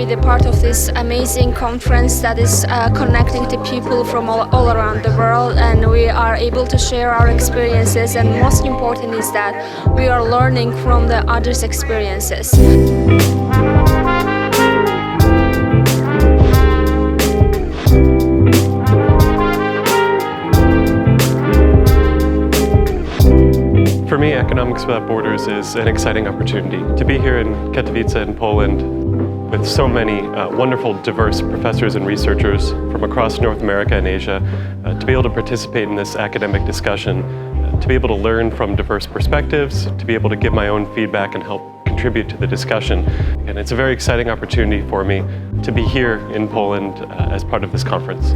be the part of this amazing conference that is connecting to people from all around the world, and we are able to share our experiences, and most important is that we are learning from the others' experiences. For me, Economics Without Borders is an exciting opportunity to be here in Katowice in Poland with so many wonderful, diverse professors and researchers from across North America and Asia, to be able to participate in this academic discussion, to be able to learn from diverse perspectives, to be able to give my own feedback and help contribute to the discussion. And it's a very exciting opportunity for me to be here in Poland as part of this conference.